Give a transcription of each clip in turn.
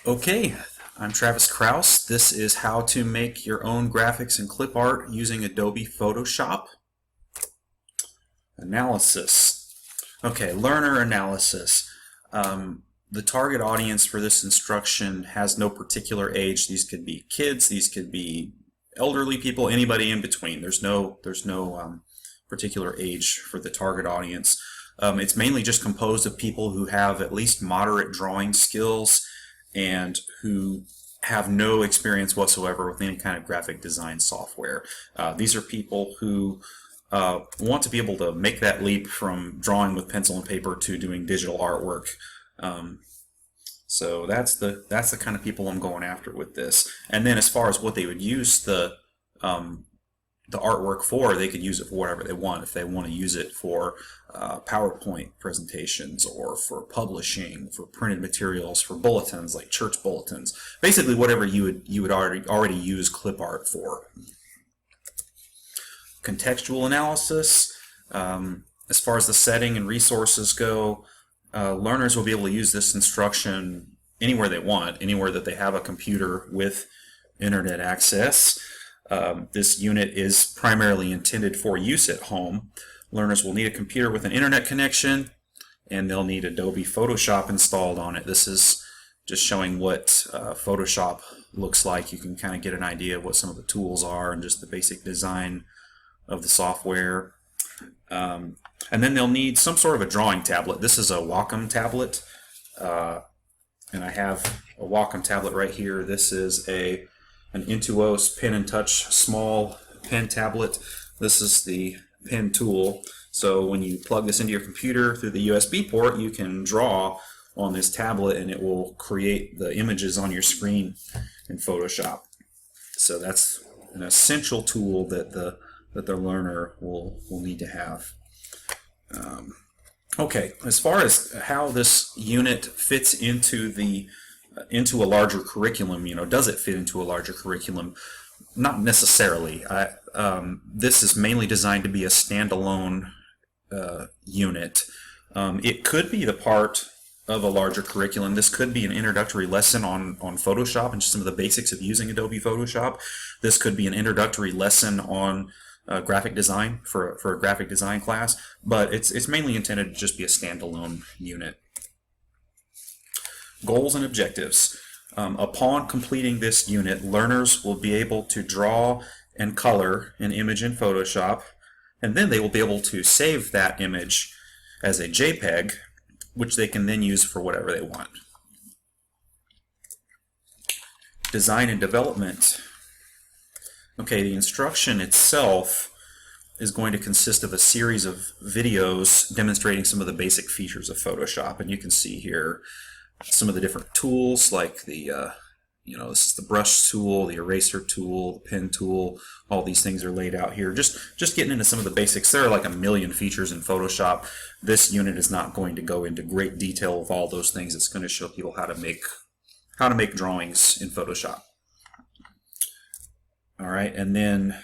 Okay, I'm Travis Kraus. This is how to make your own graphics and clip art using Adobe Photoshop. Analysis. Okay, learner analysis. The target audience for this instruction has no particular age. These could be kids, these could be elderly people, anybody in between. There's no particular age for the target audience. It's mainly just composed of people who have at least moderate drawing skills and who have no experience whatsoever with any kind of graphic design software. These are people who want to be able to make that leap from drawing with pencil and paper to doing digital artwork. So that's the kind of people I'm going after with this. And then as far as what they would use the artwork for, they could use it for whatever they want. If they want to use it for PowerPoint presentations or for publishing, for printed materials, for bulletins like church bulletins, basically whatever you would already use clip art for. Contextual analysis. As far as the setting and resources go, learners will be able to use this instruction anywhere they want, anywhere that they have a computer with internet access. This unit is primarily intended for use at home. Learners will need a computer with an internet connection, and they'll need Adobe Photoshop installed on it. This is just showing what Photoshop looks like. You can kind of get an idea of what some of the tools are and just the basic design of the software. And then they'll need some sort of a drawing tablet. This is a Wacom tablet, and I have a Wacom tablet right here. This is an Intuos Pen and Touch small pen tablet. This is the pen tool. So when you plug this into your computer through the USB port, you can draw on this tablet and it will create the images on your screen in Photoshop. So that's an essential tool that the learner will need to have. Okay, as far as how this unit fits into a larger curriculum, does it fit into a larger curriculum? Not necessarily. This is mainly designed to be a standalone unit. It could be the part of a larger curriculum. This could be an introductory lesson on Photoshop and just some of the basics of using Adobe Photoshop. This could be an introductory lesson on graphic design for a graphic design class, but it's mainly intended to just be a standalone unit. Goals and objectives. Upon completing this unit, learners will be able to draw and color an image in Photoshop, and then they will be able to save that image as a JPEG, which they can then use for whatever they want. Design and development. Okay, the instruction itself is going to consist of a series of videos demonstrating some of the basic features of Photoshop, and you can see here some of the different tools, like the this is the brush tool, the eraser tool, the pen tool. All these things are laid out here. Just getting into some of the basics. There are like a million features in Photoshop. This unit is not going to go into great detail of all those things. It's going to show people how to make drawings in Photoshop. All right, and then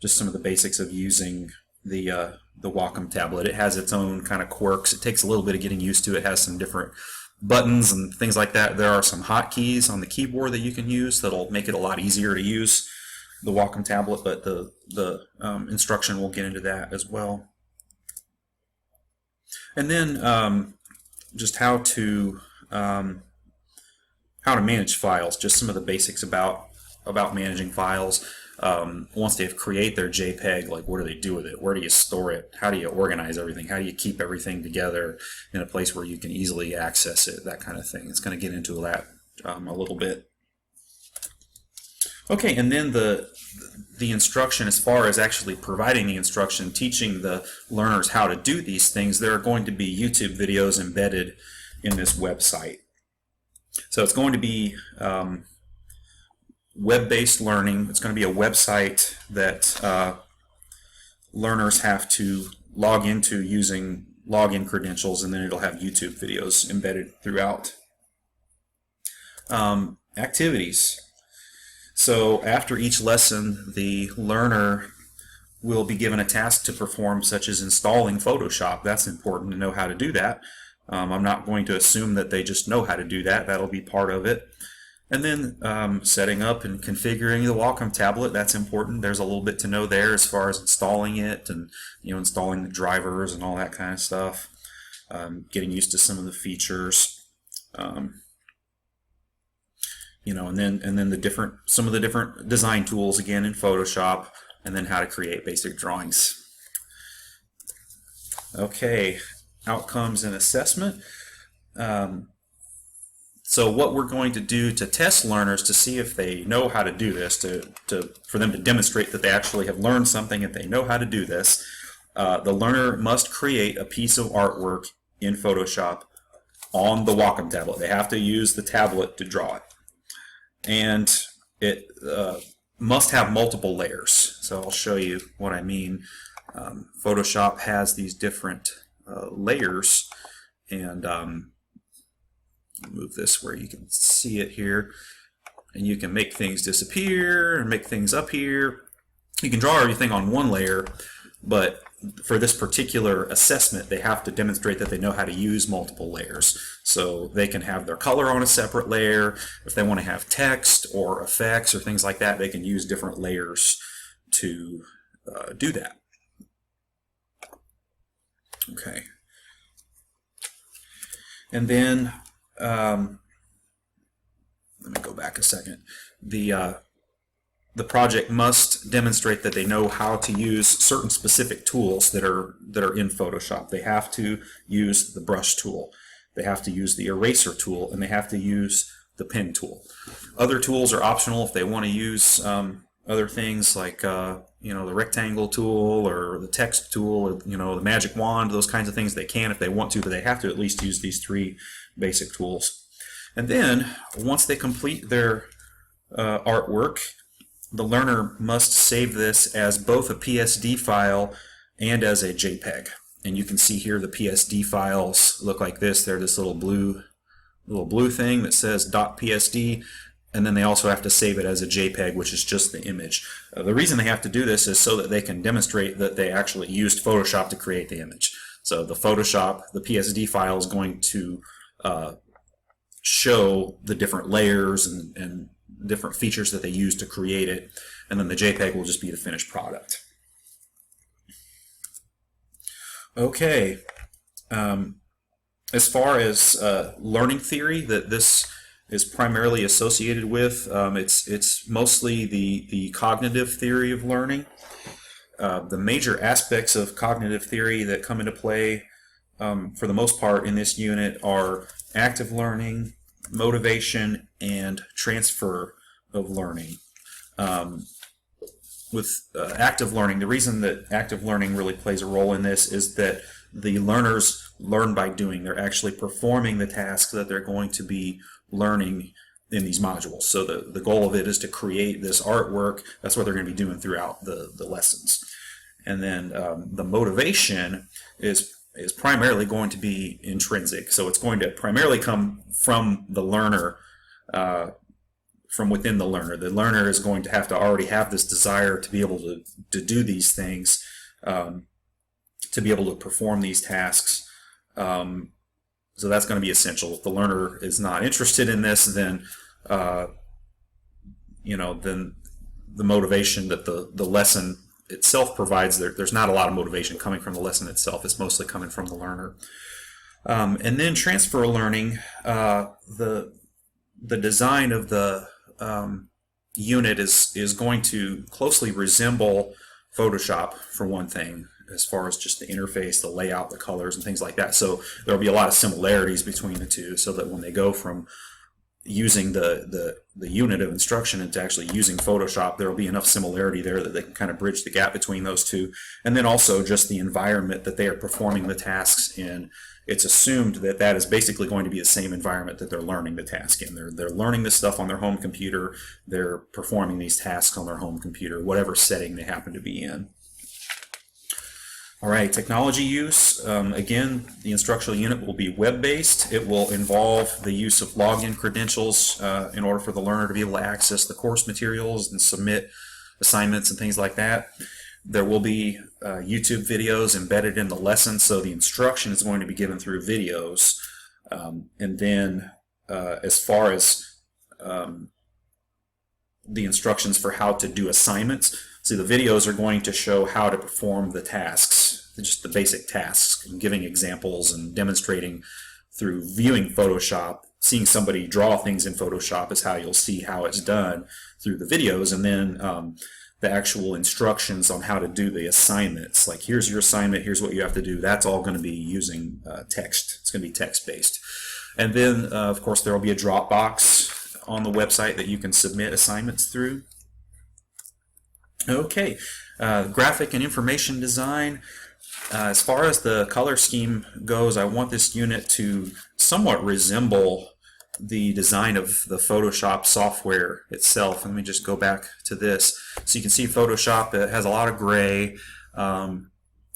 just some of the basics of using the Wacom tablet. It has its own kind of quirks. It takes a little bit of getting used to. It has some different buttons and things like that. There are some hotkeys on the keyboard that you can use that'll make it a lot easier to use the Wacom tablet, but the instruction will get into that as well. And then just how to manage files, just some of the basics about managing files. Once they create their JPEG, like what do they do with it? Where do you store it? How do you organize everything? How do you keep everything together in a place where you can easily access it? That kind of thing. It's going to get into that a little bit. Okay, and then the instruction, as far as actually providing the instruction, teaching the learners how to do these things, there are going to be YouTube videos embedded in this website. So it's going to be web-based learning. It's going to be a website that learners have to log into using login credentials, and then it'll have YouTube videos embedded throughout. Activities. So after each lesson, the learner will be given a task to perform, such as installing Photoshop. That's important to know how to do that. I'm not going to assume that they just know how to do that. That'll be part of it. And then setting up and configuring the Wacom tablet, that's important. There's a little bit to know there as far as installing it and installing the drivers and all that kind of stuff. Getting used to some of the features. And then some of the different design tools again in Photoshop, and then how to create basic drawings. Okay, outcomes and assessment. So what we're going to do to test learners to see if they know how to do this, for them to demonstrate that they actually have learned something and they know how to do this, the learner must create a piece of artwork in Photoshop on the Wacom tablet. They have to use the tablet to draw it. And it must have multiple layers. So I'll show you what I mean. Photoshop has these different layers, and move this where you can see it here, and you can make things disappear and make things up here. You can draw everything on one layer, but for this particular assessment they have to demonstrate that they know how to use multiple layers. So they can have their color on a separate layer. If they want to have text or effects or things like that, they can use different layers to do that. Okay. And then let me go back a second. The project must demonstrate that they know how to use certain specific tools that are in Photoshop. They have to use the brush tool, they have to use the eraser tool, and they have to use the pen tool. Other tools are optional if they want to use other things like the rectangle tool or the text tool or the magic wand. Those kinds of things they can if they want to, but they have to at least use these three basic tools. And then once they complete their artwork, the learner must save this as both a PSD file and as a JPEG. And you can see here the PSD files look like this. They're this little blue thing that says .psd, and then they also have to save it as a JPEG, which is just the image. The reason they have to do this is so that they can demonstrate that they actually used Photoshop to create the image. So the PSD file is going to show the different layers and different features that they use to create it, and then the JPEG will just be the finished product. Okay, as far as learning theory that this is primarily associated with, it's mostly the cognitive theory of learning. The major aspects of cognitive theory that come into play for the most part in this unit are active learning, motivation, and transfer of learning. With active learning, the reason that active learning really plays a role in this is that the learners learn by doing. They're actually performing the tasks that they're going to be learning in these modules. So the goal of it is to create this artwork. That's what they're going to be doing throughout the lessons. And then the motivation is primarily going to be intrinsic. So it's going to primarily come from the learner, from within the learner. The learner is going to have to already have this desire to be able to do these things, to be able to perform these tasks. So that's going to be essential. If the learner is not interested in this, then then the motivation that the lesson itself provides, there's not a lot of motivation coming from the lesson itself. It's mostly coming from the learner. And then transfer learning, the design of the unit is going to closely resemble Photoshop, for one thing, as far as just the interface, the layout, the colors, and things like that. So there will be a lot of similarities between the two, so that when they go from using the unit of instruction into actually using Photoshop, there will be enough similarity there that they can kind of bridge the gap between those two. And then also just the environment that they are performing the tasks in. It's assumed that that is basically going to be the same environment that they're learning the task in. They're learning this stuff on their home computer. They're performing these tasks on their home computer, whatever setting they happen to be in. All right, technology use. Again, the instructional unit will be web-based. It will involve the use of login credentials in order for the learner to be able to access the course materials and submit assignments and things like that. There will be YouTube videos embedded in the lesson, so the instruction is going to be given through videos. And then as far as the instructions for how to do assignments, see, the videos are going to show how to perform the tasks, just the basic tasks, and giving examples and demonstrating through viewing Photoshop. Seeing somebody draw things in Photoshop is how you'll see how it's done through the videos, and then the actual instructions on how to do the assignments. Like, here's your assignment, here's what you have to do. That's all going to be using text. It's going to be text-based. And then, of course, there will be a Dropbox on the website that you can submit assignments through. Okay, graphic and information design. As far as the color scheme goes, I want this unit to somewhat resemble the design of the Photoshop software itself. Let me just go back to this. So you can see Photoshop, it has a lot of gray,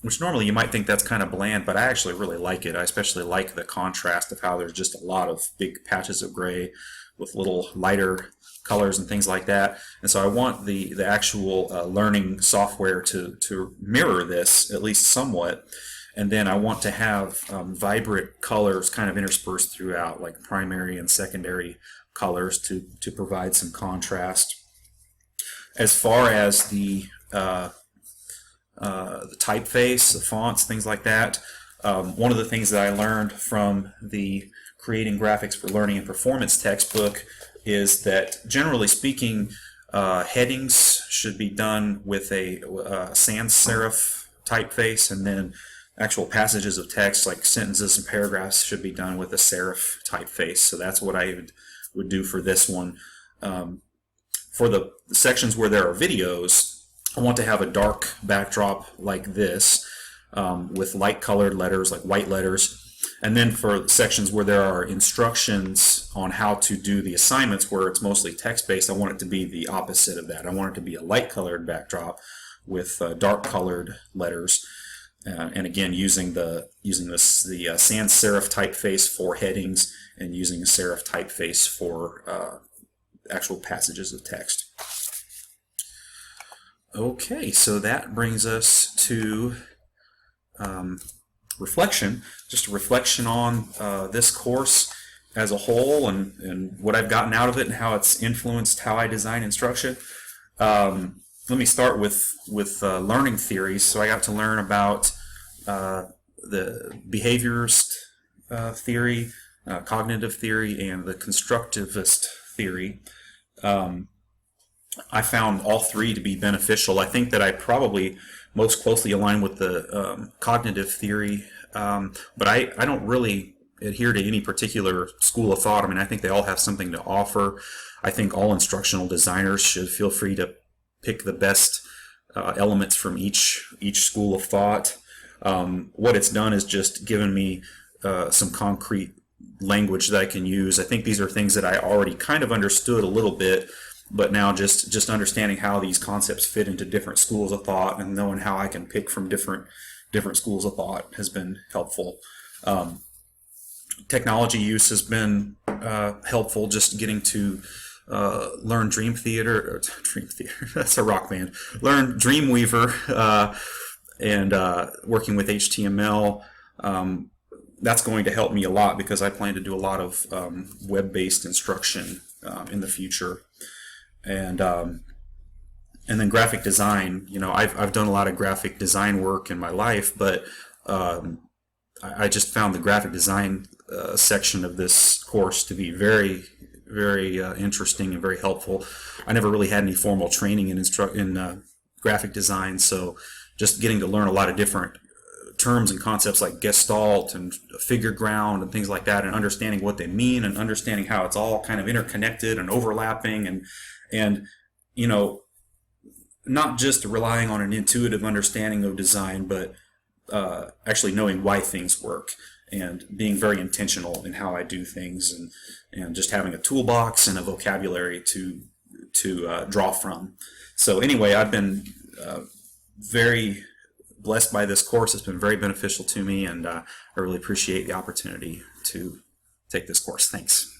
which normally you might think that's kind of bland, but I actually really like it. I especially like the contrast of how there's just a lot of big patches of gray with little lighter colors and things like that. And so I want the actual learning software to mirror this, at least somewhat. And then I want to have vibrant colors kind of interspersed throughout, like primary and secondary colors to provide some contrast. As far as the typeface, the fonts, things like that, one of the things that I learned from the Creating Graphics for Learning and Performance textbook is that, generally speaking, headings should be done with a sans serif typeface, and then actual passages of text like sentences and paragraphs should be done with a serif typeface. So that's what I would do for this one. For the sections where there are videos, I want to have a dark backdrop like this with light colored letters, like white letters. And then for sections where there are instructions on how to do the assignments, where it's mostly text-based, I want it to be the opposite of that. I want it to be a light-colored backdrop with dark-colored letters. And again, using the sans serif typeface for headings, and using a serif typeface for actual passages of text. Okay, so that brings us to reflection, just a reflection on this course as a whole, and what I've gotten out of it and how it's influenced how I design instruction. Let me start with learning theories. So I got to learn about the behaviorist theory, cognitive theory, and the constructivist theory. I found all three to be beneficial. I think that I probably most closely align with the cognitive theory, but I don't really adhere to any particular school of thought. I mean, I think they all have something to offer. I think all instructional designers should feel free to pick the best elements from each school of thought. What it's done is just given me some concrete language that I can use. I think these are things that I already kind of understood a little bit, but now just understanding how these concepts fit into different schools of thought and knowing how I can pick from different schools of thought has been helpful. Technology use has been helpful, just getting to learn Dream Theater, that's a rock band, learn Dreamweaver, and working with HTML. That's going to help me a lot because I plan to do a lot of web-based instruction in the future. And then graphic design. You know, I've done a lot of graphic design work in my life, but I just found the graphic design section of this course to be very, very interesting and very helpful. I never really had any formal training in graphic design, so just getting to learn a lot of different terms and concepts like gestalt and figure ground and things like that, and understanding what they mean and understanding how it's all kind of interconnected and overlapping, and you know, not just relying on an intuitive understanding of design, but actually knowing why things work and being very intentional in how I do things, and just having a toolbox and a vocabulary to draw from. So anyway, I've been very blessed by this course. It's been very beneficial to me, and I really appreciate the opportunity to take this course. Thanks.